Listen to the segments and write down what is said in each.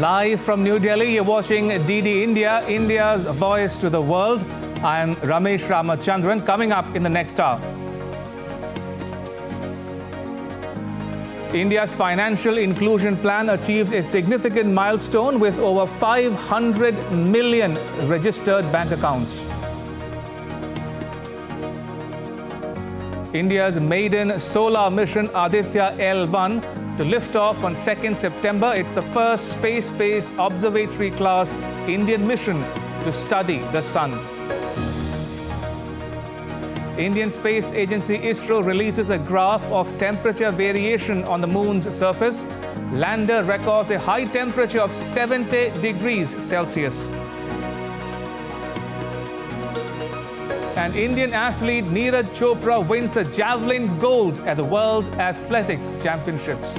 Live from New Delhi, you're watching DD India, India's voice to the world. I am Ramesh Ramachandran. Coming up in the next hour, India's financial inclusion plan achieves a significant milestone with over 500 million registered bank accounts. India's maiden solar mission Aditya L1 to lift off on 2nd September. It's the first space-based observatory-class Indian mission to study the sun. Indian Space Agency ISRO releases a graph of temperature variation on the moon's surface. Lander records a high temperature of 70 degrees Celsius. And Indian athlete Neeraj Chopra wins the javelin gold at the World Athletics Championships.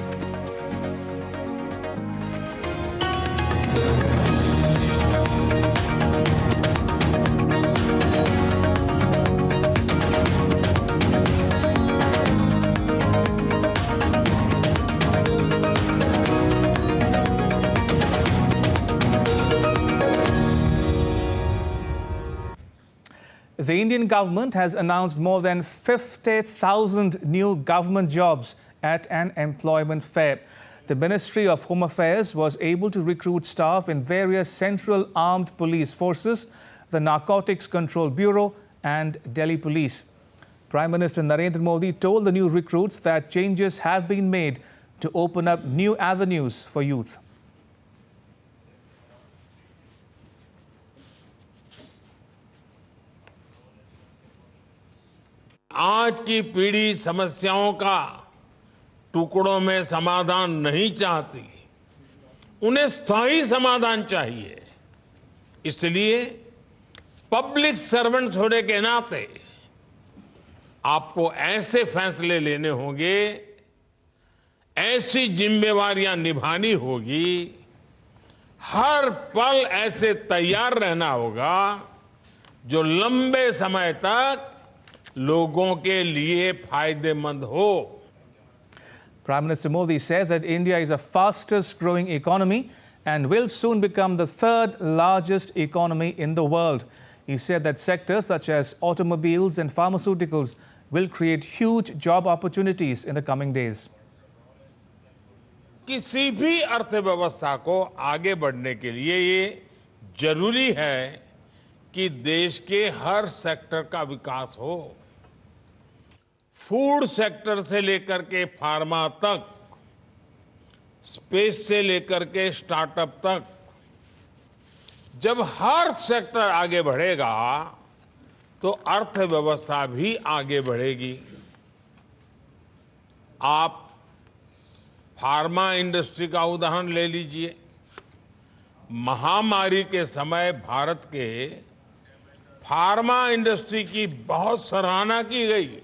The Indian government has announced more than 50,000 new government jobs at an employment fair. The Ministry of Home Affairs was able to recruit staff in various central armed police forces, the Narcotics Control Bureau and Delhi Police. Prime Minister Narendra Modi told the new recruits that changes have been made to open up new avenues for youth. आज की पीढ़ी समस्याओं का टुकड़ों में समाधान नहीं चाहती, उन्हें स्थायी समाधान चाहिए। इसलिए पब्लिक सर्वेंट्स होने के नाते आपको ऐसे फैसले लेने होंगे, ऐसी जिम्मेवारियां निभानी होगी, हर पल ऐसे तैयार रहना होगा जो लंबे समय तक लोगों के लिए फायदेमंद हो। Prime Minister Modi said that India is the fastest growing economy and will soon become the third largest economy in the world. He said that sectors such as automobiles and pharmaceuticals will create huge job opportunities in the coming days. किसी भी अर्थव्यवस्था को आगे बढ़ने के लिए ये जरूरी है कि देश के हर सेक्टर का विकास हो। फूड सेक्टर से लेकर के फार्मा तक, स्पेस से लेकर के स्टार्टअप तक, जब हर सेक्टर आगे बढ़ेगा तो अर्थव्यवस्था भी आगे बढ़ेगी। आप फार्मा इंडस्ट्री का उदाहरण ले लीजिए। महामारी के समय भारत के फार्मा इंडस्ट्री की बहुत सराहना की गई।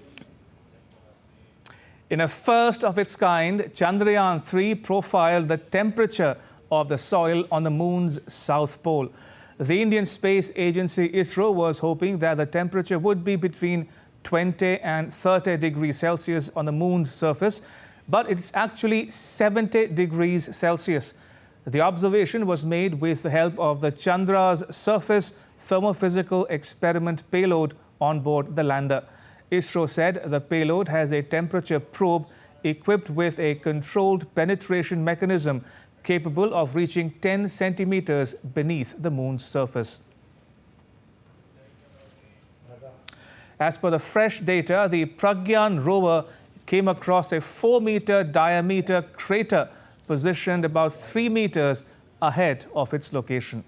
In a first of its kind, Chandrayaan 3 profiled the temperature of the soil on the moon's south pole. The Indian Space Agency ISRO was hoping that the temperature would be between 20 and 30 degrees Celsius on the moon's surface, but it's actually 70 degrees Celsius. The observation was made with the help of the Chandra's surface thermophysical experiment payload on board the lander. ISRO said the payload has a temperature probe equipped with a controlled penetration mechanism capable of reaching 10 centimeters beneath the moon's surface. As per the fresh data, the Pragyan rover came across a 4-meter diameter crater positioned about 3 meters ahead of its location.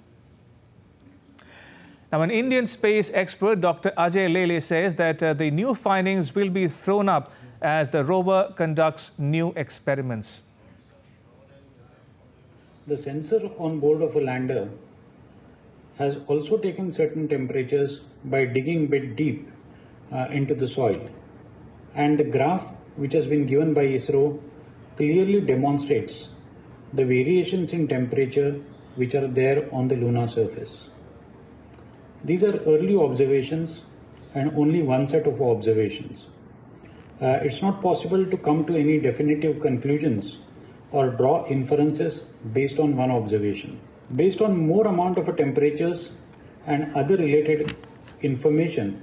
Now, an Indian space expert, Dr. Ajay Lele, says that the new findings will be thrown up as the rover conducts new experiments. The sensor on board of a lander has also taken certain temperatures by digging a bit deep into the soil. And the graph which has been given by ISRO clearly demonstrates the variations in temperature which are there on the lunar surface. These are early observations and only one set of observations. It's not possible to come to any definitive conclusions or draw inferences based on one observation. Based on more amount of temperatures and other related information,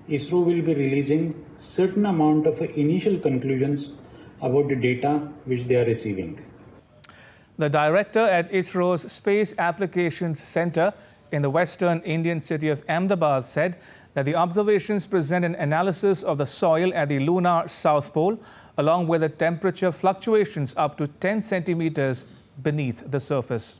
ISRO will be releasing certain amount of initial conclusions about the data which they are receiving. The director at ISRO's Space Applications Center in the western Indian city of Ahmedabad said that the observations present an analysis of the soil at the lunar South Pole, along with the temperature fluctuations up to 10 centimeters beneath the surface.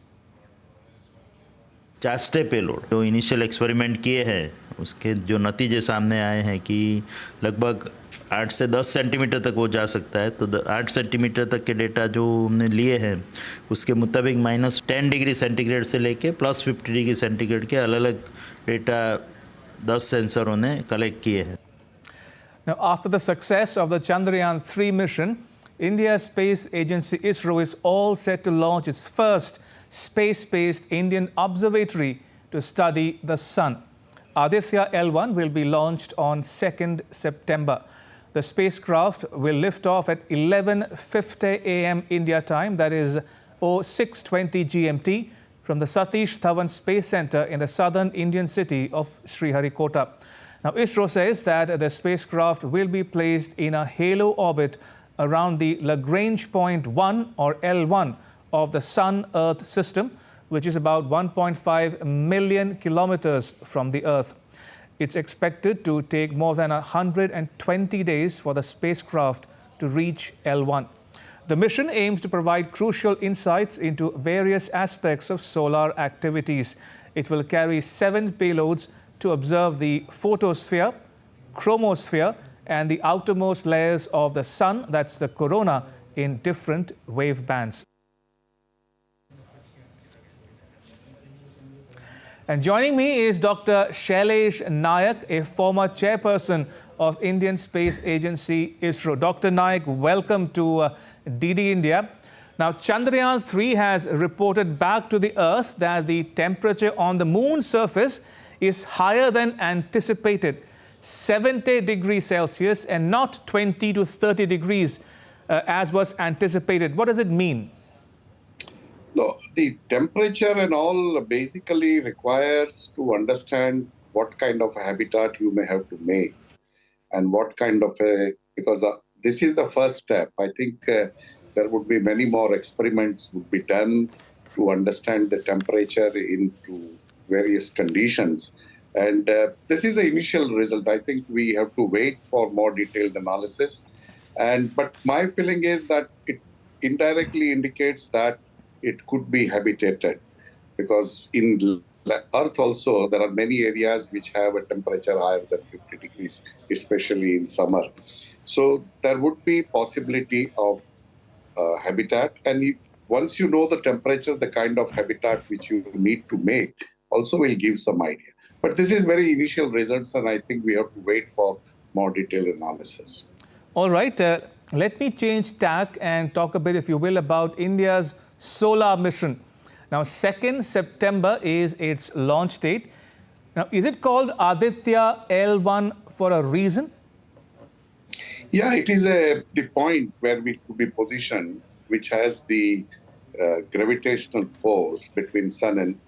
चास्टे payload जो initial experiment किए हैं उसके जो नतीजे सामने आए हैं कि लगभग 8 से 10 सेंटीमीटर तक वो जा सकता है। तो 8 सेंटीमीटर तक के डेटा जो हमने लिए हैं उसके मुताबिक -10 डिग्री सेंटीग्रेड से लेके +50 डिग्री सेंटीग्रेड के अलग अलग डेटा 10 सेंसरों ने कलेक्ट किए हैं। Now, after the success of the Chandrayaan-3 mission, India's space agency ISRO is all set to launch its first space-based Indian observatory to study the sun. Aditya L1 will be launched on 2nd September. The spacecraft will lift off at 11:50 a.m. India time, that is 0620 GMT, from the Satish Dhawan Space Center in the southern Indian city of Sriharikota. Now, ISRO says that the spacecraft will be placed in a halo orbit around the Lagrange point 1 or L1 of the Sun-Earth system, which is about 1.5 million kilometers from the Earth. It's expected to take more than 120 days for the spacecraft to reach L1. The mission aims to provide crucial insights into various aspects of solar activities. It will carry 7 payloads to observe the photosphere, chromosphere, and the outermost layers of the sun, that's the corona, in different wave bands. And joining me is Dr. Shailesh Nayak, a former chairperson of Indian Space Agency ISRO. Dr. Nayak, welcome to DD India. Now, Chandrayaan-3 has reported back to the Earth that the temperature on the moon's surface is higher than anticipated, 70 degrees Celsius and not 20 to 30 degrees as was anticipated. What does it mean? No, the temperature and all basically requires to understand what kind of habitat you may have to make and what kind of because this is the first step. I think there would be many more experiments would be done to understand the temperature into various conditions. And this is the initial result. I think we have to wait for more detailed analysis. But my feeling is that it indirectly indicates that it could be habitated, because in Earth also there are many areas which have a temperature higher than 50 degrees, especially in summer. So there would be possibility of habitat, and once you know the temperature, the kind of habitat which you need to make also will give some idea. But this is very initial results, and I think we have to wait for more detailed analysis. All right, let me change tack and talk a bit, if you will, about India's solar mission. Now, 2nd September is its launch date. Now, is it called Aditya L1 for a reason? Yeah, it is the point where we could be positioned, which has the gravitational force between Sun and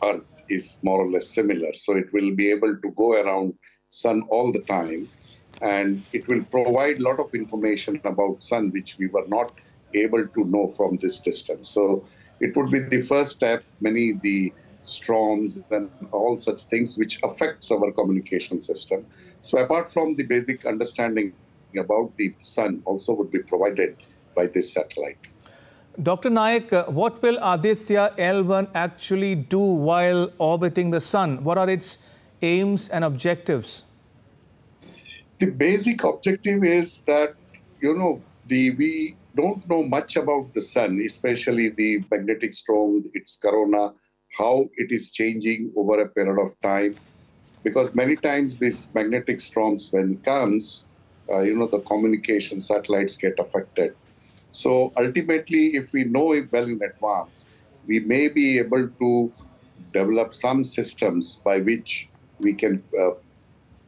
Earth is more or less similar. So it will be able to go around Sun all the time, and it will provide a lot of information about Sun, which we were not able to know from this distance. So it would be the first step. The storms and all such things which affects our communication system. So apart from the basic understanding about the sun also would be provided by this satellite. Dr. Nayak, what will Aditya L1 actually do while orbiting the sun? What are its aims and objectives? The basic objective is that, we don't know much about the sun, especially the magnetic storm, its corona, how it is changing over a period of time. Because many times these magnetic storms, when it comes, the communication satellites get affected. So ultimately, if we know it well in advance, we may be able to develop some systems by which we can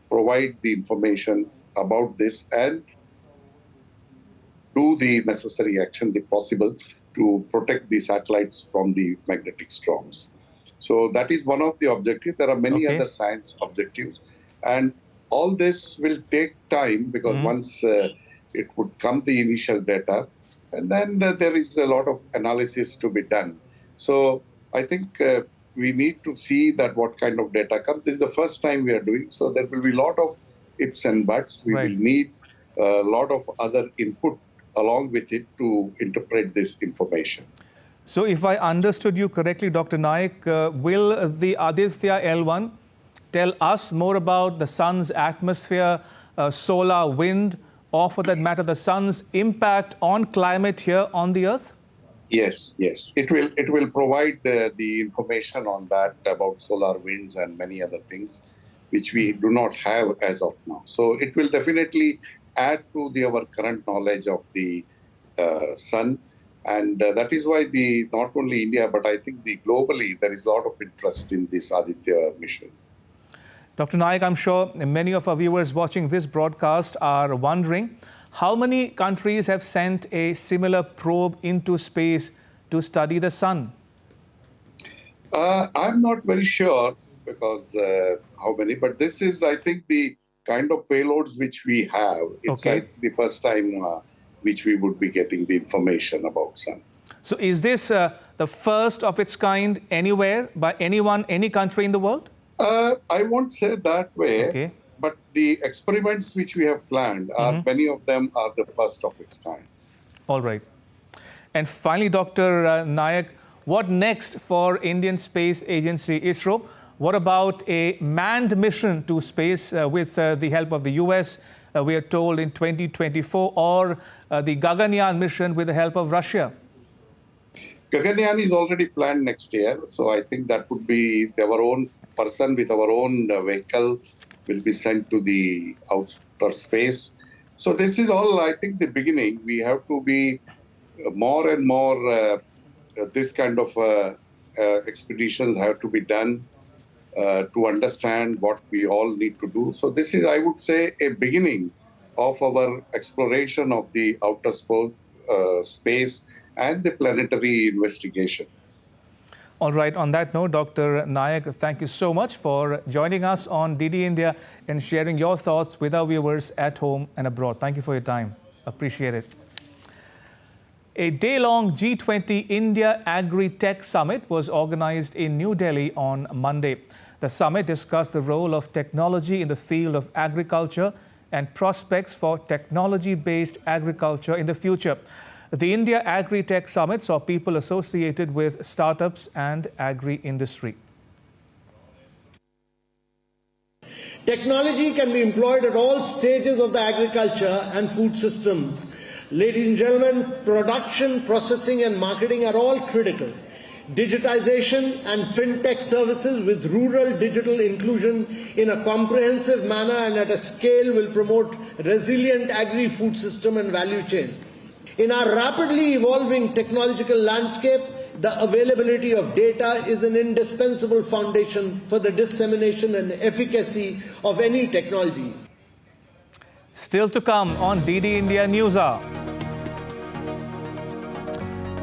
provide the information about this and do the necessary actions, if possible, to protect the satellites from the magnetic storms. So that is one of the objectives. There are many other science objectives, and all this will take time because once it would come the initial data, and then there is a lot of analysis to be done. So I think we need to see that what kind of data comes. This is the first time we are doing, so there will be a lot of ifs and buts. We will need a lot of other input along with it to interpret this information. So if I understood you correctly, Dr. Naik, will the Aditya L1 tell us more about the sun's atmosphere, solar, wind, or for that matter, the sun's impact on climate here on the Earth? Yes, yes. It will provide the information on that about solar winds and many other things, which we do not have as of now. So it will definitely add to our current knowledge of the sun. And that is why not only India, but I think globally, there is a lot of interest in this Aditya mission. Dr. Naik, I'm sure many of our viewers watching this broadcast are wondering, how many countries have sent a similar probe into space to study the sun? I'm not very sure because how many, but this is, I think, the kind of payloads which we have. It's like the first time which we would be getting the information about sun. So is this the first of its kind anywhere by anyone, any country in the world? I won't say that way, but the experiments which we have planned, many of them are the first of its kind. All right. And finally, Dr. Naik, what next for Indian Space Agency, ISRO? What about a manned mission to space with the help of the US, we are told in 2024, or the Gaganyaan mission with the help of Russia? Gaganyaan is already planned next year, so I think that would be our own person with our own vehicle will be sent to the outer space. So this is all, I think, the beginning. We have to be more and more, this kind of expeditions have to be done to understand what we all need to do. So this is, I would say, a beginning of our exploration of the outer space and the planetary investigation. All right. On that note, Dr. Naik, thank you so much for joining us on DD India and sharing your thoughts with our viewers at home and abroad. Thank you for your time. Appreciate it. A day-long G20 India Agri-Tech Summit was organized in New Delhi on Monday. The summit discussed the role of technology in the field of agriculture and prospects for technology-based agriculture in the future. The India Agri-Tech Summit saw people associated with startups and agri-industry. Technology can be employed at all stages of the agriculture and food systems. Ladies and gentlemen, production, processing and marketing are all critical. Digitization and fintech services with rural digital inclusion in a comprehensive manner and at a scale will promote resilient agri-food system and value chain. In our rapidly evolving technological landscape, the availability of data is an indispensable foundation for the dissemination and efficacy of any technology. Still to come on DD India News Hour.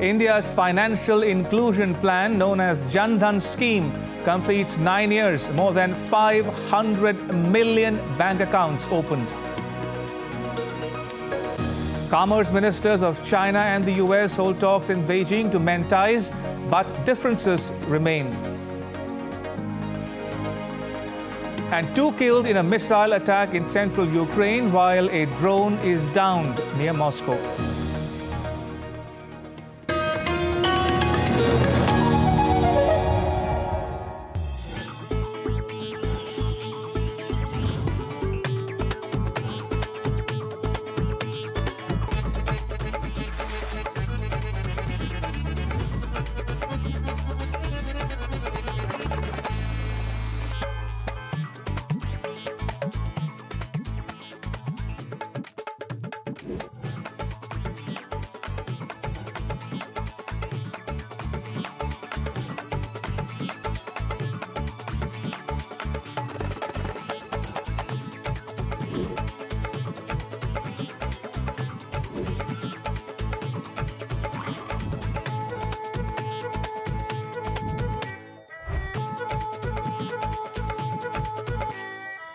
India's financial inclusion plan, known as Jan Dhan scheme, completes 9 years. More than 500 million bank accounts opened. Commerce ministers of China and the US hold talks in Beijing to mend ties, but differences remain. And 2 killed in a missile attack in central Ukraine while a drone is downed near Moscow.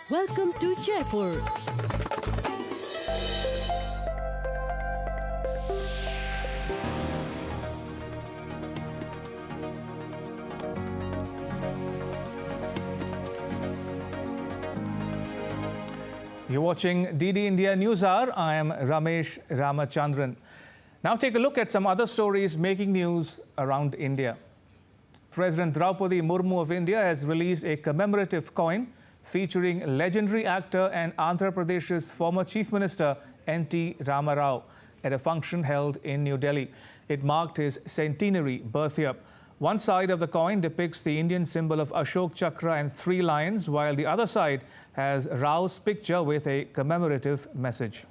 Welcome to Jaipur. You're watching DD India News Hour. I am Ramesh Ramachandran. Now take a look at some other stories making news around India. President Draupadi Murmu of India has released a commemorative coin featuring legendary actor and Andhra Pradesh's former Chief Minister N.T. Rama Rao at a function held in New Delhi. It marked his centenary birth year. One side of the coin depicts the Indian symbol of Ashok Chakra and 3 lions, while the other side has Rao's picture with a commemorative message.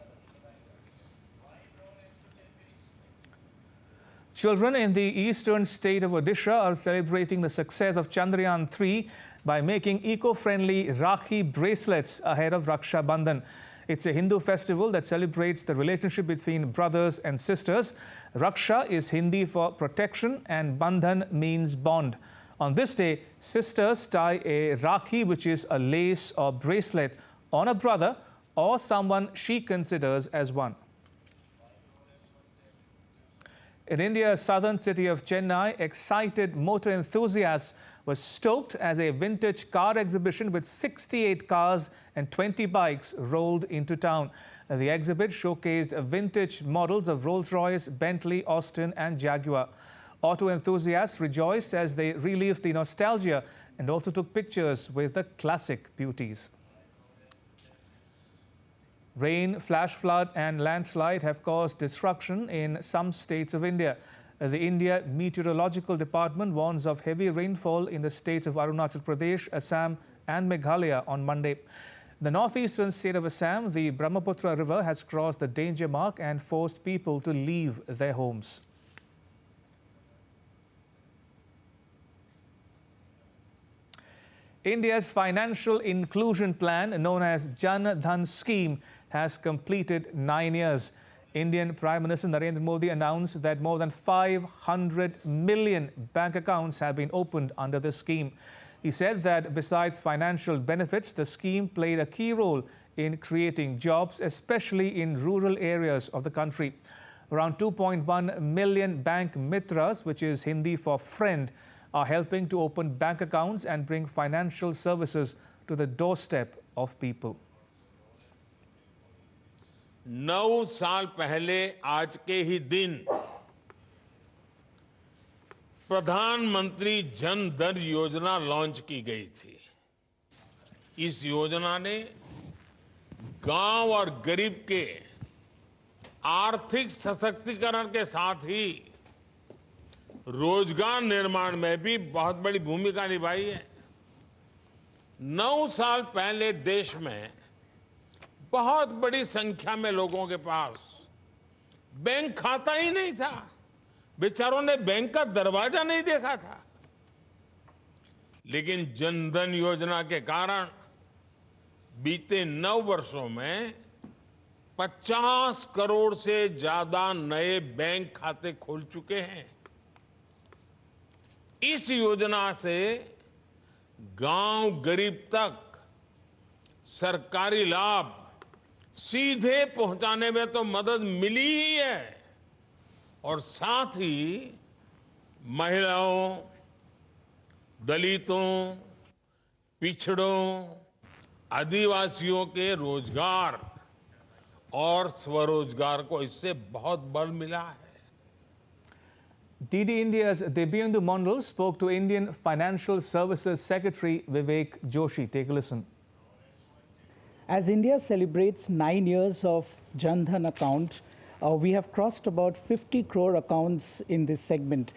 Children in the eastern state of Odisha are celebrating the success of Chandrayaan 3 by making eco-friendly Rakhi bracelets ahead of Raksha Bandhan. It's a Hindu festival that celebrates the relationship between brothers and sisters. Raksha is Hindi for protection and Bandhan means bond. On this day, sisters tie a Rakhi, which is a lace or bracelet, on a brother or someone she considers as one. In India's southern city of Chennai, excited motor enthusiasts were stoked as a vintage car exhibition with 68 cars and 20 bikes rolled into town. The exhibit showcased vintage models of Rolls-Royce, Bentley, Austin and Jaguar. Auto enthusiasts rejoiced as they relived the nostalgia and also took pictures with the classic beauties. Rain, flash flood and landslide have caused destruction in some states of India. The India Meteorological Department warns of heavy rainfall in the states of Arunachal Pradesh, Assam and Meghalaya on Monday. The northeastern state of Assam, the Brahmaputra River has crossed the danger mark and forced people to leave their homes. India's financial inclusion plan, known as Jan Dhan scheme, has completed 9 years. Indian Prime Minister Narendra Modi announced that more than 500 million bank accounts have been opened under the scheme. He said that besides financial benefits, the scheme played a key role in creating jobs, especially in rural areas of the country. Around 2.1 million bank mitras, which is Hindi for friend, are helping to open bank accounts and bring financial services to the doorstep of people. 9 साल पहले आज के ही दिन प्रधानमंत्री जन धन योजना launch की गई थी। इस योजना ने गांव और गरीब के आर्थिक सशक्तिकरण के साथ ही रोजगार निर्माण में भी बहुत बड़ी भूमिका निभाई है। 9 साल पहले देश में बहुत बड़ी संख्या में लोगों के पास बैंक खाता ही नहीं था। बेचारों ने बैंक का दरवाजा नहीं देखा था। लेकिन जन धन योजना के कारण बीते 9 वर्षों में 50 करोड़ से ज्यादा नए बैंक खाते खुल चुके हैं। इस योजना से गांव गरीब तक सरकारी लाभ सीधे पहुंचाने में तो मदद मिली ही है और साथ ही महिलाओं, दलितों, पिछड़ों, आदिवासियों के रोजगार और स्वरोजगार को इससे बहुत बल मिला है। DD India's Debyendu Mondal spoke to Indian Financial Services Secretary Vivek Joshi. Take a listen. As India celebrates 9 years of Jan Dhan account, we have crossed about 50 crore accounts in this segment.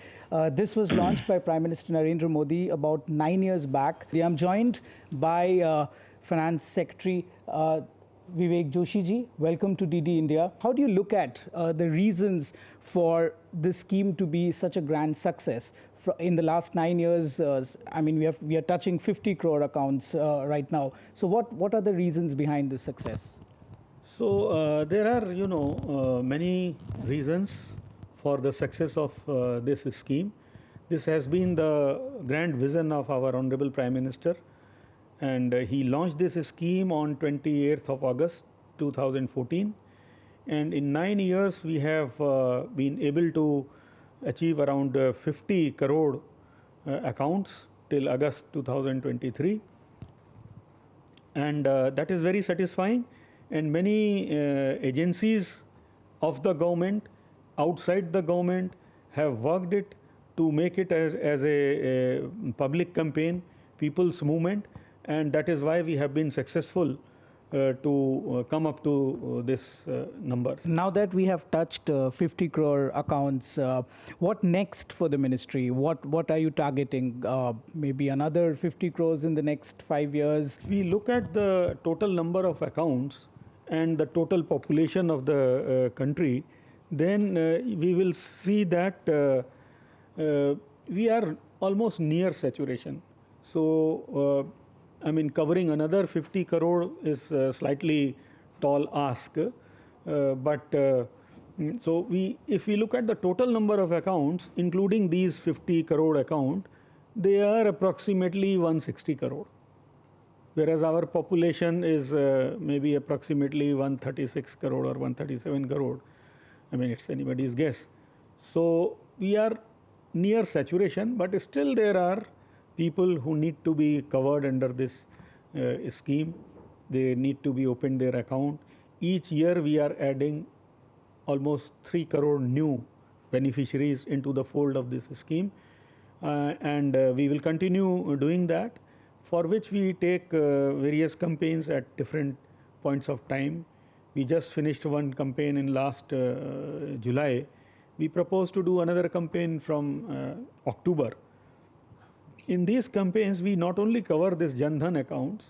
This was launched by Prime Minister Narendra Modi about 9 years back. I am joined by Finance Secretary Vivek Joshi ji. Welcome to DD India. How do you look at the reasons for this scheme to be such a grand success? In the last 9 years, I mean, we are touching 50 crore accounts right now. So what are the reasons behind this success? So there are, many reasons for the success of this scheme. This has been the grand vision of our Honorable Prime Minister, and he launched this scheme on 28th of August 2014, and in 9 years we have been able to achieve around 50 crore accounts till August 2023, and that is very satisfying. And many agencies of the government, outside the government, have worked it to make it as a public campaign, people's movement, and that is why we have been successful to come up to this numbers. Now that we have touched 50 crore accounts, what next for the ministry? What are you targeting? Maybe another 50 crores in the next 5 years? We look at the total number of accounts and the total population of the country, then we will see that we are almost near saturation. So, I mean, covering another 50 crore is slightly tall ask, so if we look at the total number of accounts, including these 50 crore account, they are approximately 160 crore. Whereas our population is maybe approximately 136 crore or 137 crore. I mean, it's anybody's guess. So we are near saturation, but still there are people who need to be covered under this scheme. They need to be opened their account. Each year we are adding almost 3 crore new beneficiaries into the fold of this scheme, and we will continue doing that, for which we take various campaigns at different points of time. We just finished one campaign in last July. We propose to do another campaign from October. In these campaigns, we not only cover this Jan Dhan accounts,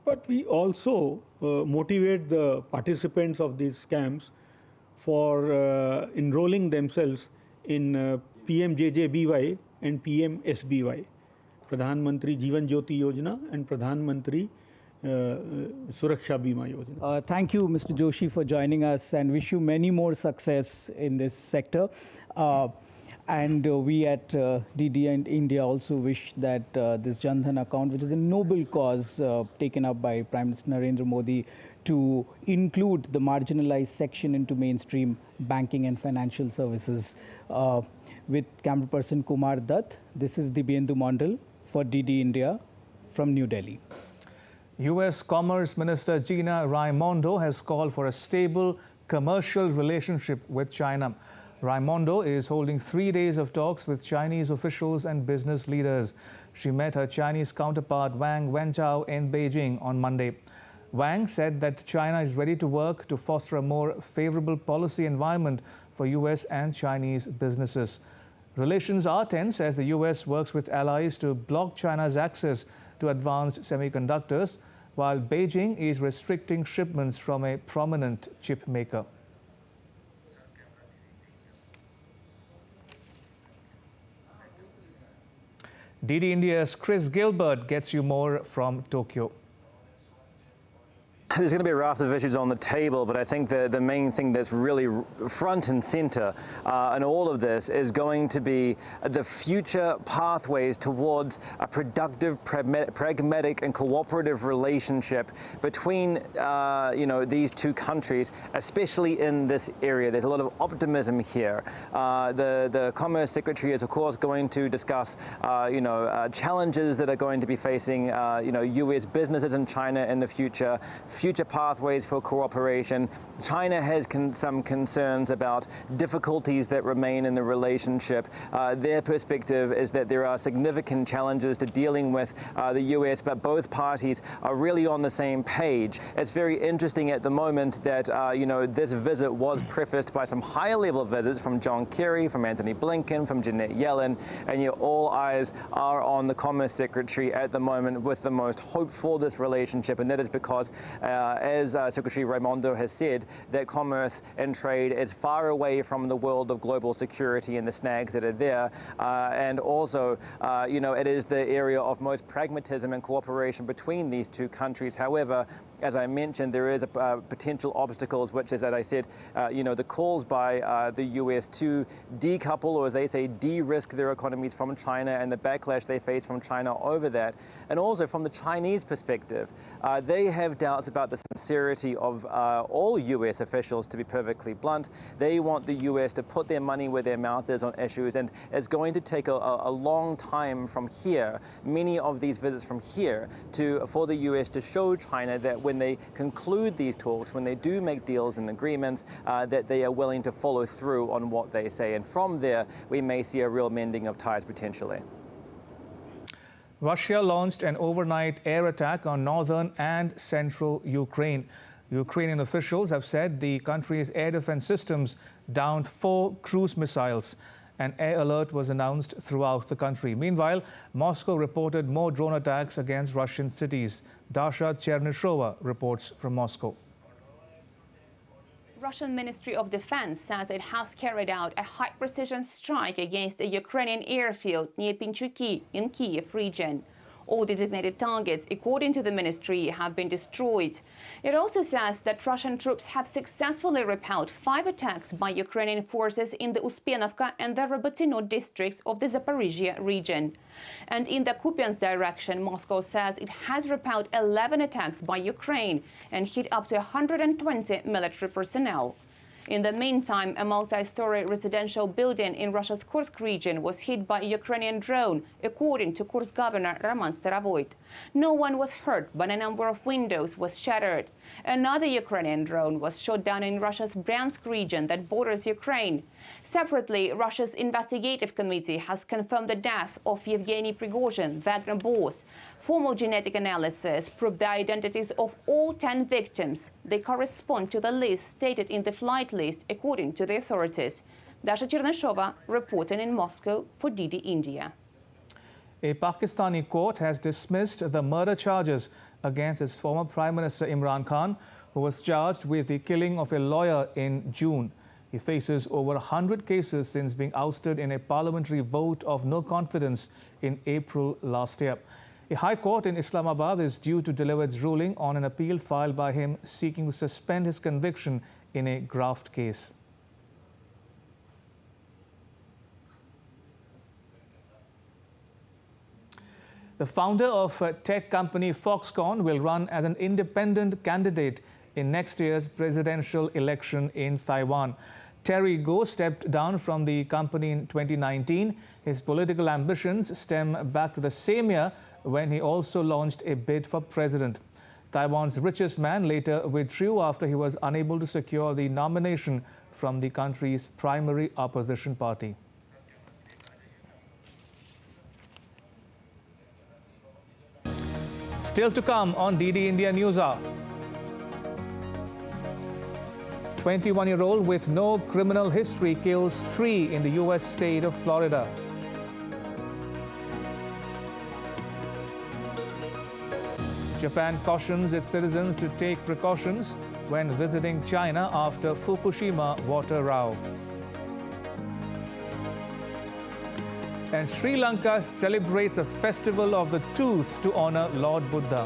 but we also motivate the participants of these scams for enrolling themselves in PMJJBY and PMSBY, Pradhan Mantri Jeevan Jyoti Yojana and Pradhan Mantri Suraksha Bima Yojana. Thank you, Mr. Joshi, for joining us, and wish you many more success in this sector. And we at DD and India also wish that this Jan Dhan account, which is a noble cause taken up by Prime Minister Narendra Modi to include the marginalized section into mainstream banking and financial services. With camera person Kumar Dutt, this is Dibyendu Mondal for DD India from New Delhi. U.S. Commerce Minister Gina Raimondo has called for a stable commercial relationship with China. Raimondo is holding 3 days of talks with Chinese officials and business leaders. She met her Chinese counterpart Wang Wenzhou in Beijing on Monday. Wang said that China is ready to work to foster a more favorable policy environment for U.S. and Chinese businesses. Relations are tense as the U.S. works with allies to block China's access to advanced semiconductors, while Beijing is restricting shipments from a prominent chip maker. DD India's Chris Gilbert gets you more from Tokyo. There's going to be a raft of issues on the table, but I think the main thing that's really front and center in all of this is going to be the future pathways towards a productive, pragmatic and cooperative relationship between these two countries, especially in this area. There's a lot of optimism here. The Commerce Secretary is, of course, going to discuss challenges that are going to be facing U.S. businesses in China in the future pathways for cooperation. China has some concerns about difficulties that remain in the relationship. Their perspective is that there are significant challenges to dealing with the U.S., but both parties are really on the same page. It's very interesting at the moment that this visit was prefaced by some higher-level visits from John Kerry, from Anthony Blinken, from Janet Yellen, and yet all eyes are on the Commerce Secretary at the moment with the most hope for this relationship, and that is because as Secretary Raimondo has said, that commerce and trade is far away from the world of global security and the snags that are there, and also, it is the area of most pragmatism and cooperation between these two countries. However, as I mentioned, there is potential obstacles, which is, as I said, the calls by the US to decouple, or as they say, de-risk their economies from China, and the backlash they face from China over that. And also from the Chinese perspective, they have doubts about the sincerity of all US officials, to be perfectly blunt. They want the US to put their money where their mouth is on issues, and it's going to take a long time from here, many of these visits from here, for the US to show China that when they conclude these talks, when they do make deals and agreements, that they are willing to follow through on what they say. And from there, we may see a real mending of ties potentially. Russia launched an overnight air attack on northern and central Ukraine. Ukrainian officials have said the country's air defense systems downed 4 cruise missiles. An air alert was announced throughout the country. Meanwhile, Moscow reported more drone attacks against Russian cities. Dasha Chernyshyova reports from Moscow. Russian Ministry of Defense says it has carried out a high-precision strike against a Ukrainian airfield near Pinchuki in Kiev region. All designated targets, according to the ministry, have been destroyed. It also says that Russian troops have successfully repelled 5 attacks by Ukrainian forces in the Uspenovka and the Robotyno districts of the Zaporizhia region. And in the Kupiansk direction, Moscow says it has repelled 11 attacks by Ukraine and hit up to 120 military personnel. In the meantime, a multi-story residential building in Russia's Kursk region was hit by a Ukrainian drone, according to Kursk governor Roman Starovoyt. No one was hurt, but a number of windows was shattered. Another Ukrainian drone was shot down in Russia's Bryansk region that borders Ukraine. Separately, Russia's investigative committee has confirmed the death of Yevgeny Prigozhin, Wagner boss. Formal genetic analysis proved the identities of all 10 victims. They correspond to the list stated in the flight list, according to the authorities. Dasha Chernyshyova reporting in Moscow for DD India. A Pakistani court has dismissed the murder charges against its former Prime Minister Imran Khan, who was charged with the killing of a lawyer in June. He faces over 100 cases since being ousted in a parliamentary vote of no confidence in April last year. A high court in Islamabad is due to deliver its ruling on an appeal filed by him seeking to suspend his conviction in a graft case. The founder of tech company Foxconn will run as an independent candidate in next year's presidential election in Taiwan. Terry Goh stepped down from the company in 2019. His political ambitions stem back to the same year when he also launched a bid for president. Taiwan's richest man later withdrew after he was unable to secure the nomination from the country's primary opposition party. Still to come on DD India News Hour. 21-year-old with no criminal history kills 3 in the U.S. state of Florida. Japan cautions its citizens to take precautions when visiting China after Fukushima water row. And Sri Lanka celebrates a festival of the tooth to honor Lord Buddha.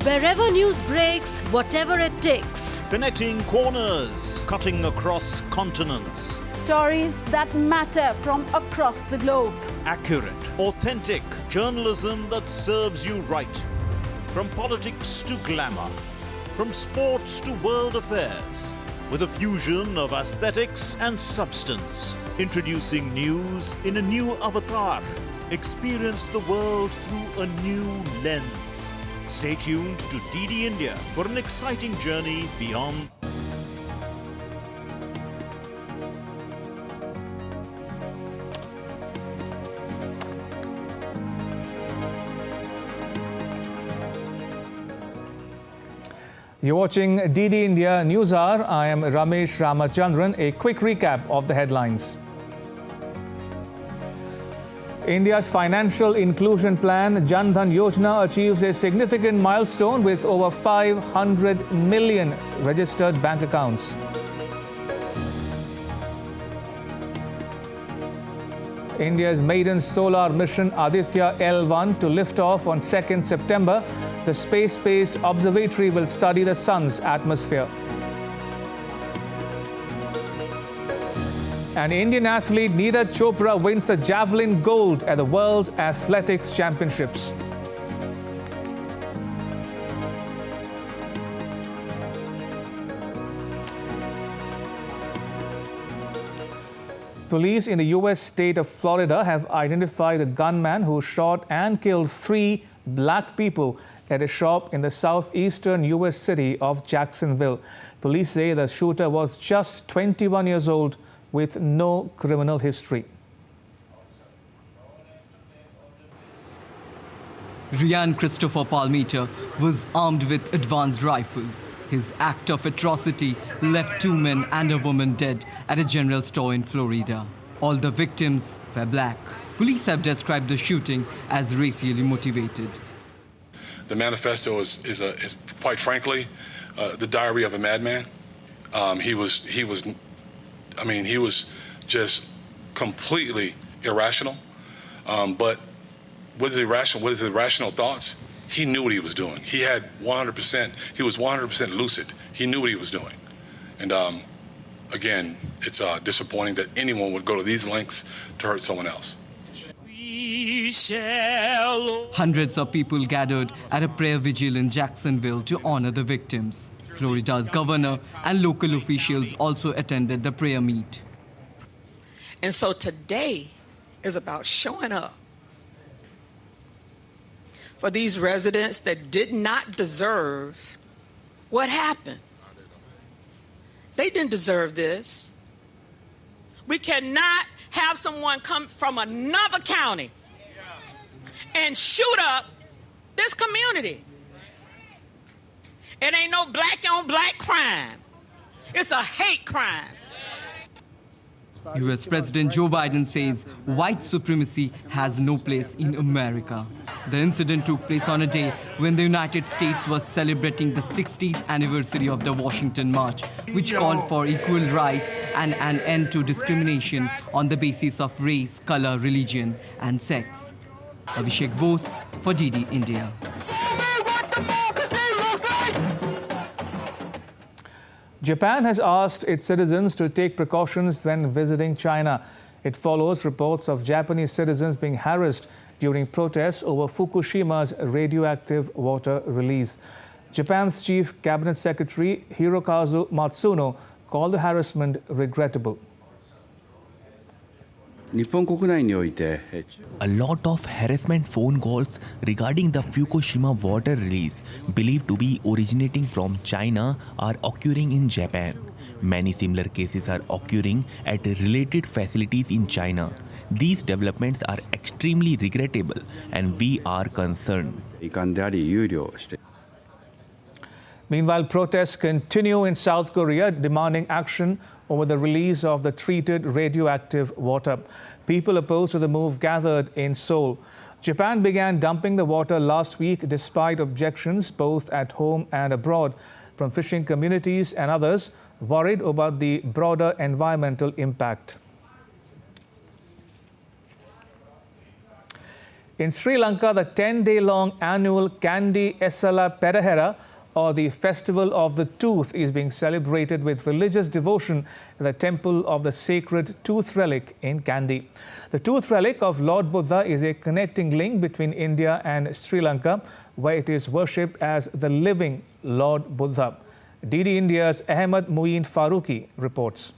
Wherever news breaks, whatever it takes. Connecting corners, cutting across continents. Stories that matter from across the globe. Accurate, authentic journalism that serves you right. From politics to glamour, from sports to world affairs, with a fusion of aesthetics and substance. Introducing news in a new avatar. Experience the world through a new lens. Stay tuned to DD India for an exciting journey beyond. You're watching DD India News Hour. I am Ramesh Ramachandran. A quick recap of the headlines. India's financial inclusion plan, Jan Dhan Yojana, achieves a significant milestone with over 500 million registered bank accounts. India's maiden solar mission Aditya L1 to lift off on 2nd September. The space-based observatory will study the sun's atmosphere. And Indian athlete Neeraj Chopra wins the javelin gold at the World Athletics Championships. Police in the U.S. state of Florida have identified the gunman who shot and killed 3 black people at a shop in the southeastern U.S. city of Jacksonville. Police say the shooter was just 21 years old with no criminal history. Ryan Christopher Palmiter was armed with advanced rifles. His act of atrocity left 2 men and a woman dead at a general store in Florida. All the victims were black. Police have described the shooting as racially motivated. The manifesto is quite frankly the diary of a madman. He was just completely irrational. But with his irrational thoughts, he knew what he was doing. He was 100% lucid. He knew what he was doing. And again, it's disappointing that anyone would go to these lengths to hurt someone else. Hundreds of people gathered at a prayer vigil in Jacksonville to honor the victims. Florida's governor and local officials also attended the prayer meet. And so today is about showing up for these residents that did not deserve what happened. They didn't deserve this. We cannot have someone come from another county and shoot up this community. It ain't no black on black crime. It's a hate crime. US President Joe Biden says white supremacy has no place in America. The incident took place on a day when the United States was celebrating the 60th anniversary of the Washington March, which called for equal rights and an end to discrimination on the basis of race, color, religion, and sex. Abhishek Bose for DD India. Japan has asked its citizens to take precautions when visiting China. It follows reports of Japanese citizens being harassed during protests over Fukushima's radioactive water release. Japan's Chief Cabinet Secretary Hirokazu Matsuno called the harassment regrettable. A lot of harassment phone calls regarding the Fukushima water release, believed to be originating from China, are occurring in Japan. Many similar cases are occurring at related facilities in China. These developments are extremely regrettable and we are concerned. Meanwhile, protests continue in South Korea demanding action over the release of the treated radioactive water. People opposed to the move gathered in Seoul. Japan began dumping the water last week despite objections both at home and abroad from fishing communities and others worried about the broader environmental impact. In Sri Lanka, the 10-day-long annual Kandi Esala Perahera, or the Festival of the Tooth, is being celebrated with religious devotion at the Temple of the Sacred Tooth Relic in Kandy. The Tooth Relic of Lord Buddha is a connecting link between India and Sri Lanka, where it is worshipped as the living Lord Buddha. DD India's Ahmed Muin Farooqi reports.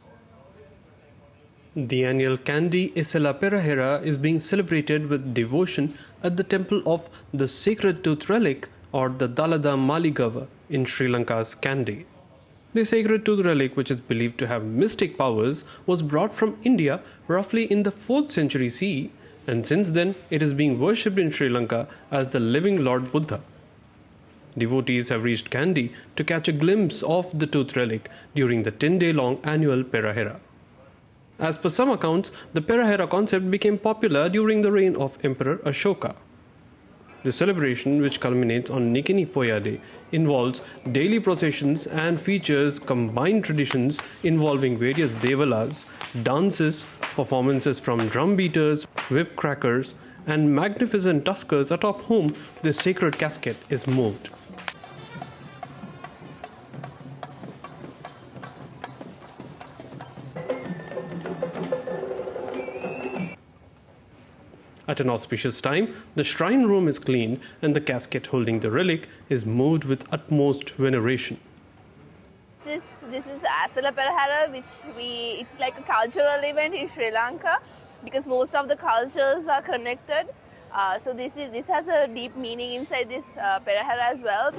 The annual Kandi Esala Perahera is being celebrated with devotion at the Temple of the Sacred Tooth Relic, or the Dalada Maligava, in Sri Lanka's Kandy. The sacred tooth relic, which is believed to have mystic powers, was brought from India roughly in the 4th century CE, and since then it is being worshipped in Sri Lanka as the living Lord Buddha. Devotees have reached Kandy to catch a glimpse of the tooth relic during the 10-day-long annual Perahera. As per some accounts, the Perahera concept became popular during the reign of Emperor Ashoka. The celebration, which culminates on Nikini Poya Day, involves daily processions and features combined traditions involving various devalas, dances, performances from drum beaters, whip crackers, and magnificent tuskers atop whom the sacred casket is moved. At an auspicious time, the shrine room is cleaned and the casket holding the relic is moved with utmost veneration. This is Asala Perahera, it's like a cultural event in Sri Lanka because most of the cultures are connected. So this has a deep meaning inside this Perahera as well.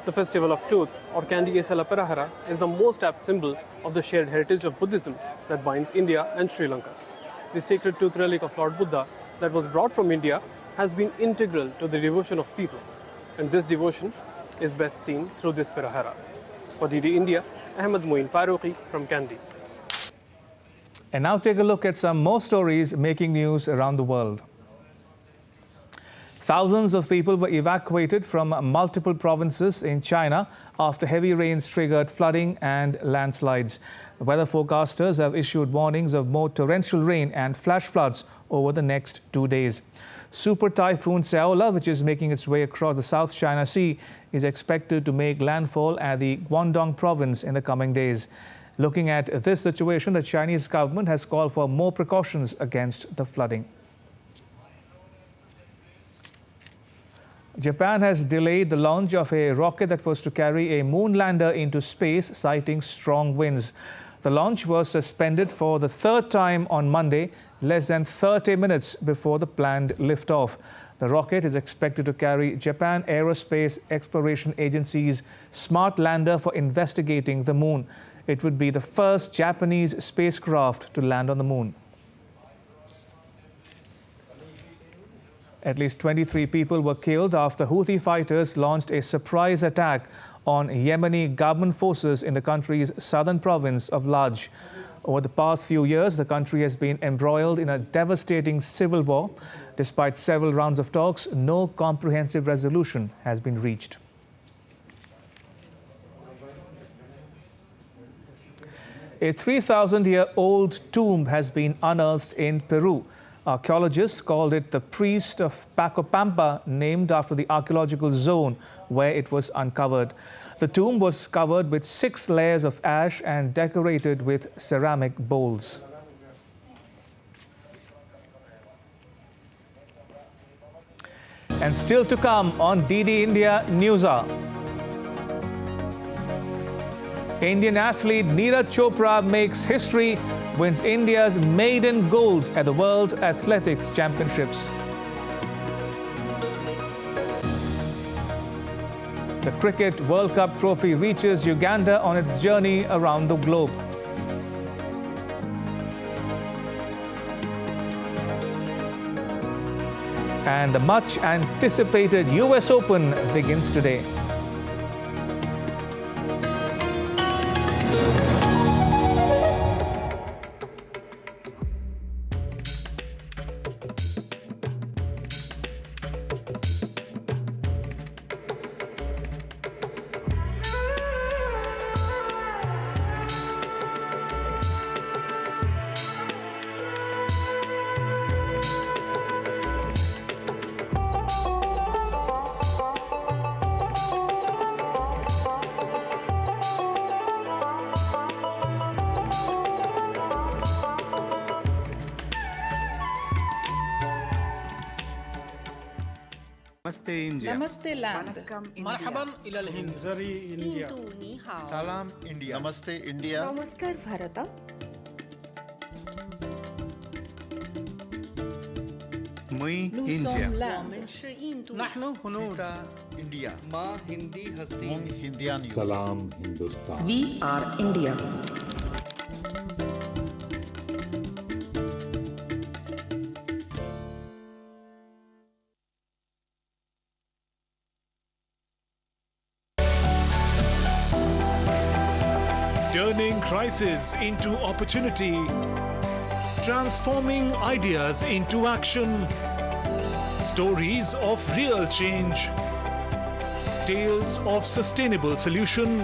The festival of tooth, or Kandy Asala Perahera, is the most apt symbol of the shared heritage of Buddhism that binds India and Sri Lanka. The sacred tooth relic of Lord Buddha that was brought from India has been integral to the devotion of people, and this devotion is best seen through this Perahera. For DD India, Ahmed Moin Faruqi from Kandy. And now take a look at some more stories making news around the world. Thousands of people were evacuated from multiple provinces in China after heavy rains triggered flooding and landslides. Weather forecasters have issued warnings of more torrential rain and flash floods over the next 2 days. Super Typhoon Saola, which is making its way across the South China Sea, is expected to make landfall at the Guangdong province in the coming days. Looking at this situation, the Chinese government has called for more precautions against the flooding. Japan has delayed the launch of a rocket that was to carry a moon lander into space, citing strong winds. The launch was suspended for the third time on Monday, less than 30 minutes before the planned liftoff. The rocket is expected to carry Japan Aerospace Exploration Agency's smart lander for investigating the moon. It would be the first Japanese spacecraft to land on the moon. At least 23 people were killed after Houthi fighters launched a surprise attack on Yemeni government forces in the country's southern province of Laj. Over the past few years, the country has been embroiled in a devastating civil war. Despite several rounds of talks, no comprehensive resolution has been reached. A 3,000-year-old tomb has been unearthed in Peru. Archaeologists called it the Priest of Pacopampa, named after the archaeological zone where it was uncovered. The tomb was covered with 6 layers of ash and decorated with ceramic bowls. And still to come on DD India News Hour. Indian athlete Neeraj Chopra makes history, wins India's maiden gold at the World Athletics Championships. The Cricket World Cup trophy reaches Uganda on its journey around the globe. And the much anticipated US Open begins today. Namaste India. Namaste land. Marhaban ila al-Hind. Zari India. Salam India. Namaste India. Namaskar Bharata. Muy India. Nahnu Hunud. India. Ma Hindi Hasti. Mung Hindian. Salam Hindustan. We are India. Turning crisis into opportunity, transforming ideas into action. Stories of real change, tales of sustainable solution.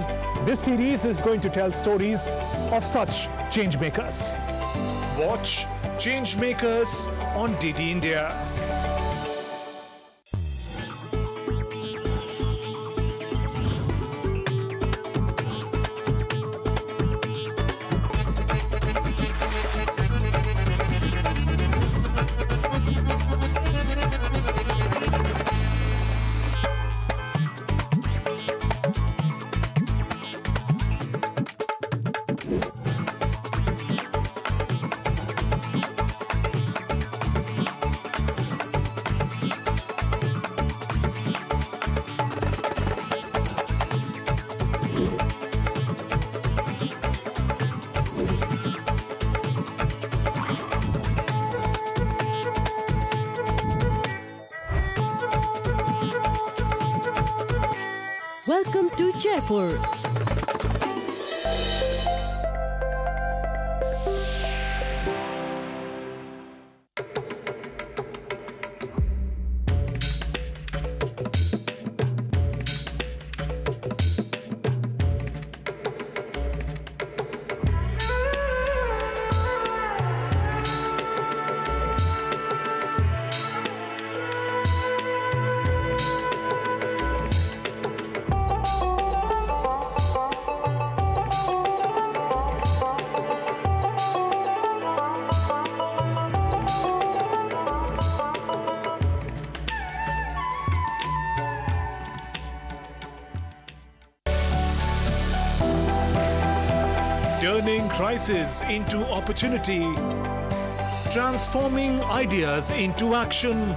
This series is going to tell stories of such change makers. Watch Change Makers on DD India. Welcome to Jaipur. Turning crisis into opportunity, transforming ideas into action.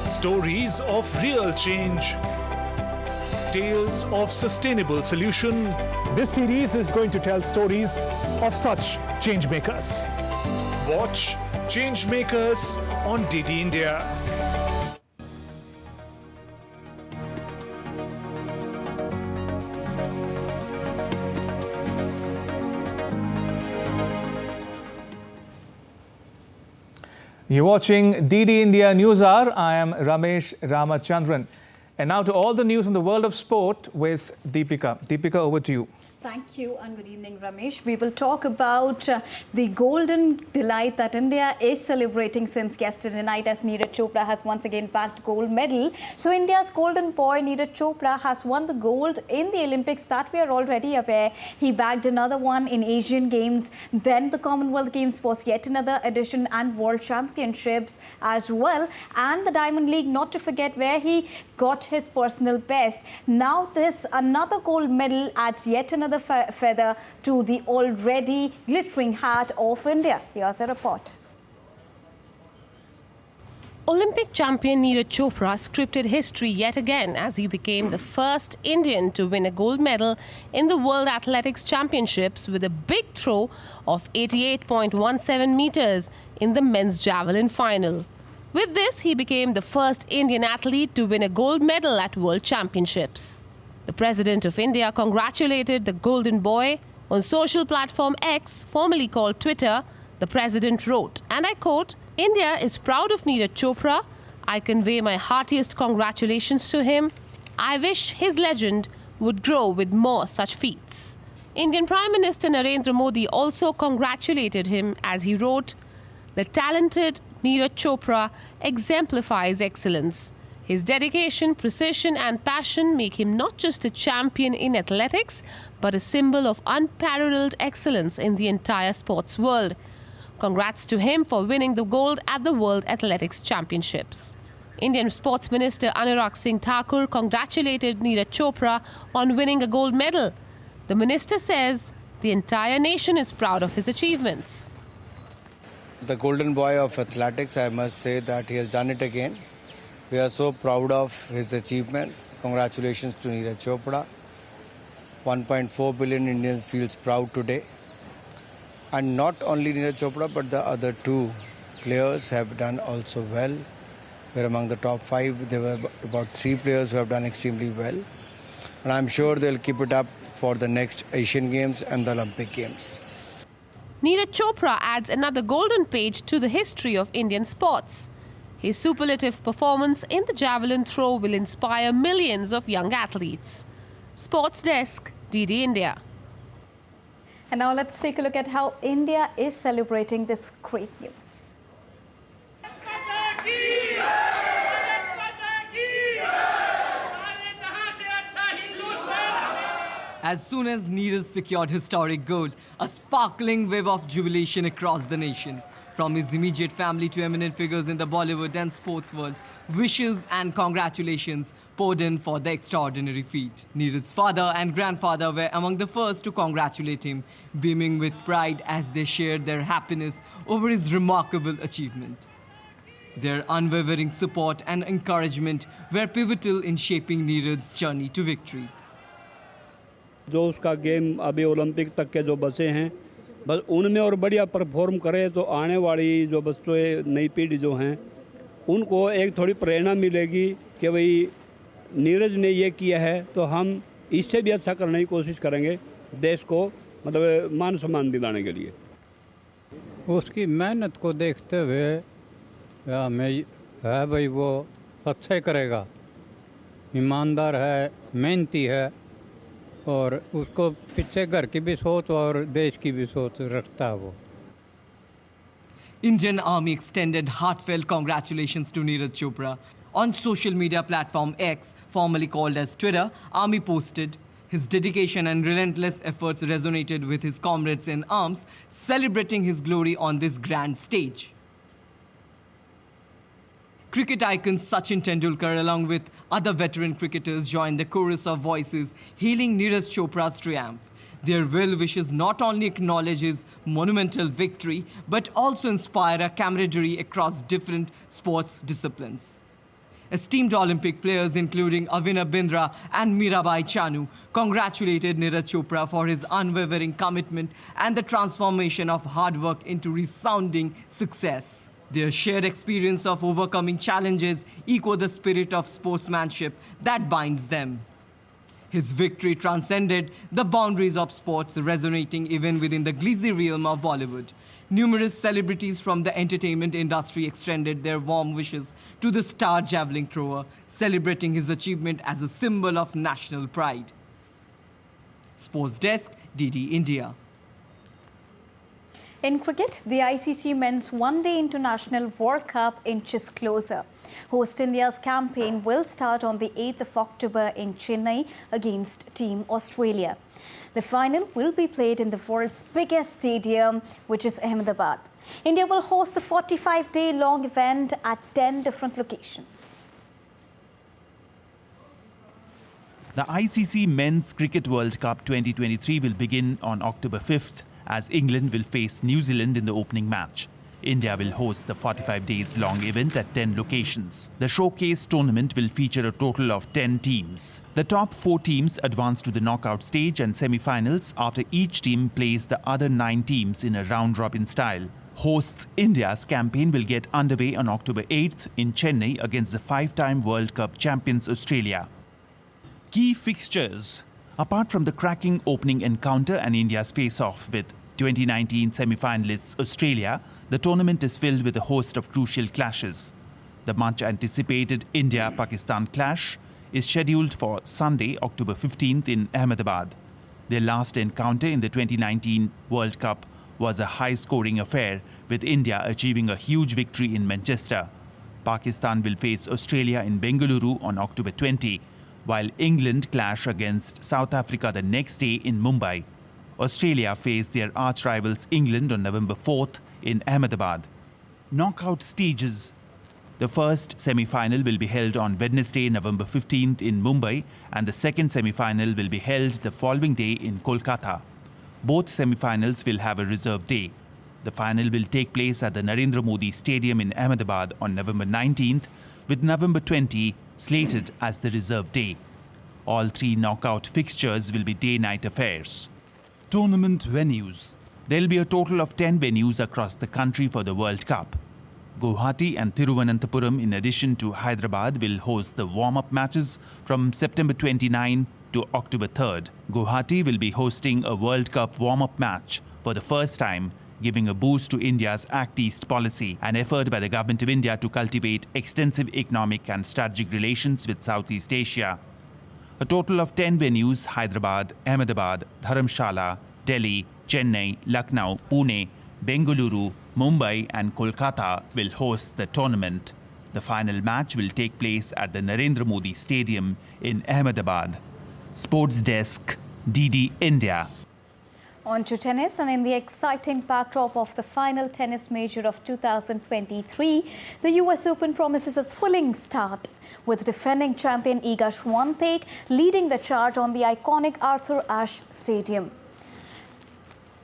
Stories of real change, tales of sustainable solution. This series is going to tell stories of such change makers. Watch Change Makers on DD India. You're watching DD India News Hour. I am Ramesh Ramachandran. And now to all the news from the world of sport with Deepika. Deepika, over to you. Thank you and good evening, Ramesh. We will talk about the golden delight that India is celebrating since yesterday night as Neeraj Chopra has once again bagged gold medal. So India's golden boy Neeraj Chopra has won the gold in the Olympics, that we are already aware. He bagged another one in Asian Games. Then the Commonwealth Games was yet another edition, and World Championships as well. And the Diamond League, not to forget, where he got his personal best. Now this another gold medal adds yet another feather to the already glittering hat of India. Here's a report. Olympic champion Neeraj Chopra scripted history yet again as he became the first Indian to win a gold medal in the World Athletics Championships with a big throw of 88.17 meters in the men's javelin final. With this, he became the first Indian athlete to win a gold medal at World Championships. The President of India congratulated the golden boy. On social platform X, formerly called Twitter, the President wrote, and I quote, "India is proud of Neeraj Chopra. I convey my heartiest congratulations to him. I wish his legend would grow with more such feats." Indian Prime Minister Narendra Modi also congratulated him as he wrote, "The talented Neeraj Chopra exemplifies excellence. His dedication, precision and passion make him not just a champion in athletics, but a symbol of unparalleled excellence in the entire sports world. Congrats to him for winning the gold at the World Athletics Championships." Indian Sports Minister Anurag Singh Thakur congratulated Neeraj Chopra on winning a gold medal. The minister says the entire nation is proud of his achievements. The golden boy of athletics, I must say that he has done it again. We are so proud of his achievements. Congratulations to Neeraj Chopra. 1.4 billion Indians feels proud today. And not only Neeraj Chopra, but the other two players have done also well. We're among the top 5. There were about 3 players who have done extremely well. And I'm sure they'll keep it up for the next Asian Games and the Olympic Games. Neeraj Chopra adds another golden page to the history of Indian sports. His superlative performance in the javelin throw will inspire millions of young athletes. Sports Desk, DD India. And now let's take a look at how India is celebrating this great news. As soon as Neeraj secured historic gold, a sparkling wave of jubilation across the nation. From his immediate family to eminent figures in the Bollywood and sports world, wishes and congratulations poured in for the extraordinary feat. Neeraj's father and grandfather were among the first to congratulate him, beaming with pride as they shared their happiness over his remarkable achievement. Their unwavering support and encouragement were pivotal in shaping Neeraj's journey to victory. जो उसका game अभी Olympic तक के जो बचे हैं बस उनमें और बढ़िया परफॉर्म करे तो आने वाली जो बच्चों नई पीढ़ी जो हैं उनको एक थोड़ी प्रेरणा मिलेगी कि भाई नीरज ने ये किया है तो हम इससे भी अच्छा करने की कोशिश करेंगे देश को मतलब मान सम्मान दिलाने के लिए। उसकी मेहनत को देखते हुए हमें है भाई वो अच्छा ही करेगा, ईमानदार है, मेहनती है और उसको पीछे घर की भी सोच और देश की भी सोच रखता है वो। Indian Army extended heartfelt congratulations to Neeraj Chopra. On social media platform X, formerly called as Twitter, Army posted, his dedication and relentless efforts resonated with his comrades in arms, celebrating his glory on this grand stage. Cricket icon Sachin Tendulkar, along with other veteran cricketers, joined the chorus of voices hailing Neeraj Chopra's triumph. Their well wishes not only acknowledge his monumental victory, but also inspire a camaraderie across different sports disciplines. Esteemed Olympic players, including Avina Bindra and Mirabai Chanu, congratulated Neeraj Chopra for his unwavering commitment and the transformation of hard work into resounding success. Their shared experience of overcoming challenges echo the spirit of sportsmanship that binds them. His victory transcended the boundaries of sports, resonating even within the gleesy realm of Bollywood. Numerous celebrities from the entertainment industry extended their warm wishes to the star javelin thrower, celebrating his achievement as a symbol of national pride. Sports Desk, DD India. In cricket, the ICC Men's One-Day International World Cup inches closer. Host India's campaign will start on the 8th of October in Chennai against Team Australia. The final will be played in the world's biggest stadium, which is Ahmedabad. India will host the 45-day-long event at 10 different locations. The ICC Men's Cricket World Cup 2023 will begin on October 5th as England will face New Zealand in the opening match. India will host the 45 days long event at 10 locations. The showcase tournament will feature a total of 10 teams. The top 4 teams advance to the knockout stage and semi-finals after each team plays the other 9 teams in a round-robin style. Hosts India's campaign will get underway on October 8th in Chennai against the 5-time World Cup champions Australia. Key fixtures. Apart from the cracking opening encounter and India's face-off with 2019 semi-finalists Australia, the tournament is filled with a host of crucial clashes. The much-anticipated India-Pakistan clash is scheduled for Sunday, October 15th in Ahmedabad. Their last encounter in the 2019 World Cup was a high-scoring affair, with India achieving a huge victory in Manchester. Pakistan will face Australia in Bengaluru on October 20, while England clash against South Africa the next day in Mumbai. Australia face their arch-rivals England on November 4th in Ahmedabad. Knockout stages. The first semi-final will be held on Wednesday, November 15th in Mumbai, and the second semi-final will be held the following day in Kolkata. Both semi-finals will have a reserve day. The final will take place at the Narendra Modi Stadium in Ahmedabad on November 19th, with November 20 slated as the reserve day. All 3 knockout fixtures will be day-night affairs. Tournament venues. There will be a total of 10 venues across the country for the World Cup. Guwahati and Thiruvananthapuram, in addition to Hyderabad, will host the warm-up matches from September 29 to October 3rd. Guwahati will be hosting a World Cup warm-up match for the first time, giving a boost to India's Act East policy, an effort by the Government of India to cultivate extensive economic and strategic relations with Southeast Asia. A total of 10 venues, Hyderabad, Ahmedabad, Dharamshala, Delhi, Chennai, Lucknow, Pune, Bengaluru, Mumbai and Kolkata will host the tournament. The final match will take place at the Narendra Modi Stadium in Ahmedabad. Sports Desk, DD India. On to tennis, and in the exciting backdrop of the final tennis major of 2023, the US Open promises a thrilling start, with defending champion Iga Swiatek leading the charge on the iconic Arthur Ashe Stadium.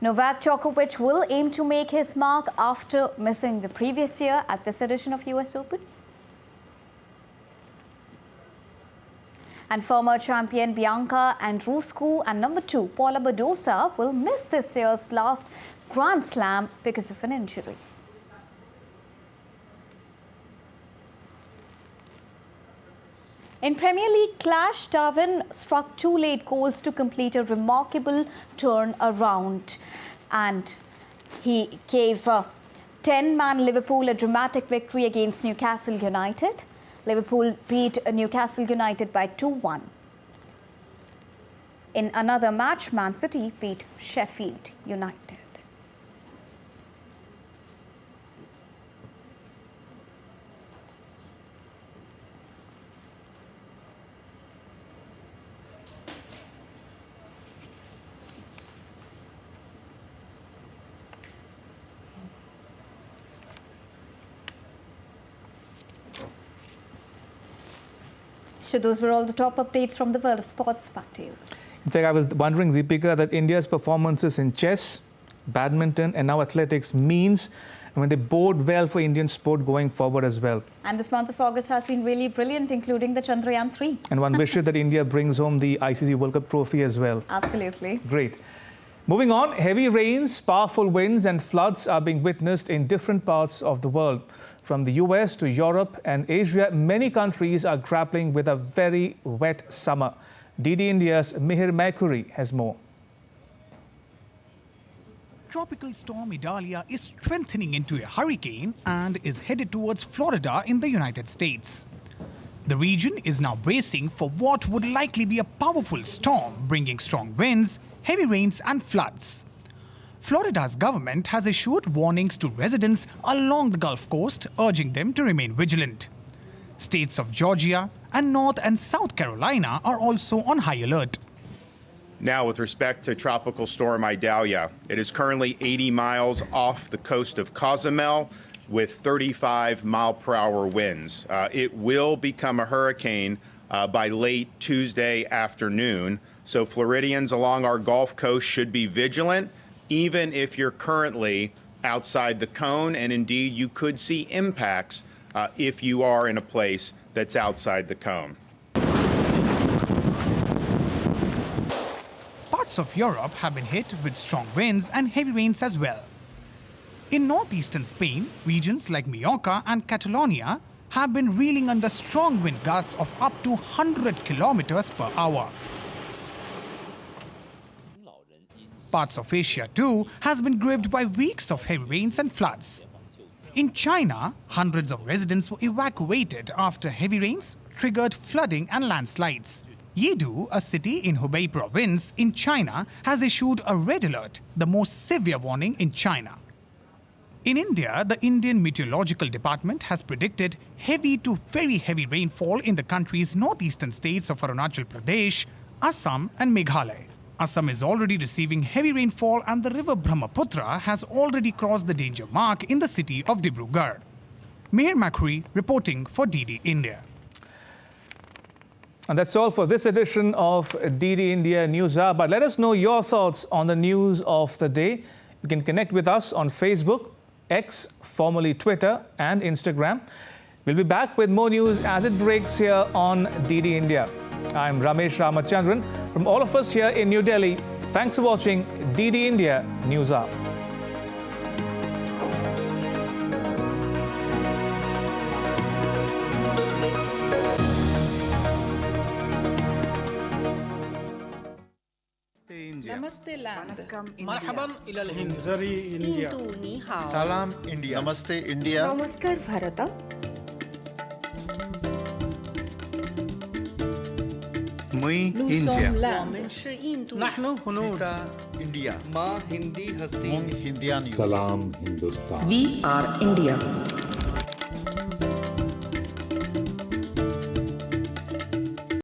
Novak Djokovic will aim to make his mark after missing the previous year at this edition of US Open. And former champion Bianca Andreescu and number 2 Paula Badosa will miss this year's last Grand Slam because of an injury. In Premier League clash, Darwin struck 2 late goals to complete a remarkable turnaround, and he gave 10-man Liverpool a dramatic victory against Newcastle United. Liverpool beat Newcastle United by 2-1. In another match, Man City beat Sheffield United. So those were all the top updates from the world of sports. Back to you. In fact, I was wondering, Deepika, that India's performances in chess, badminton and now athletics means they bode well for Indian sport going forward as well. And this month of August has been really brilliant, including the Chandrayaan 3. And one wishes that India brings home the ICC World Cup trophy as well. Absolutely. Great. Moving on, heavy rains, powerful winds and floods are being witnessed in different parts of the world. From the US to Europe and Asia, many countries are grappling with a very wet summer. DD India's Mihir Maikuri has more. Tropical storm Idalia is strengthening into a hurricane and is headed towards Florida in the United States. The region is now bracing for what would likely be a powerful storm, bringing strong winds, heavy rains and floods. Florida's government has issued warnings to residents along the Gulf Coast, urging them to remain vigilant. States of Georgia and North and South Carolina are also on high alert. Now, with respect to Tropical Storm Idalia, it is currently 80 miles off the coast of Cozumel with 35-mile-per-hour winds. It will become a hurricane by late Tuesday afternoon, so Floridians along our Gulf Coast should be vigilant, even if you're currently outside the cone, and indeed you could see impacts if you are in a place that's outside the cone. Parts of Europe have been hit with strong winds and heavy rains as well. In northeastern Spain, regions like Mallorca and Catalonia have been reeling under strong wind gusts of up to 100 kilometers per hour. Parts of Asia too has been gripped by weeks of heavy rains and floods. In China, hundreds of residents were evacuated after heavy rains triggered flooding and landslides. Yedu, a city in Hubei province in China, has issued a red alert, the most severe warning in China. In India, the Indian Meteorological Department has predicted heavy to very heavy rainfall in the country's northeastern states of Arunachal Pradesh, Assam and Meghalaya. Assam is already receiving heavy rainfall and the river Brahmaputra has already crossed the danger mark in the city of Dibrugarh. Mihir Maikuri reporting for DD India. And that's all for this edition of DD India News Hour. But let us know your thoughts on the news of the day. You can connect with us on Facebook, X, formerly Twitter and Instagram. We'll be back with more news as it breaks here on DD India. I'm Ramesh Ramachandran. From all of us here in New Delhi, thanks for watching DD India News Hour. India. Namaste land. Marhaban ilal Hind. Zari India. Salam India. Namaste India. Namaskar Bharata. Мы Nous India. sommes land. نحن هنود. India. माँ हिंदी हस्ती Hung Hindian. Salam Hindustan. We are India.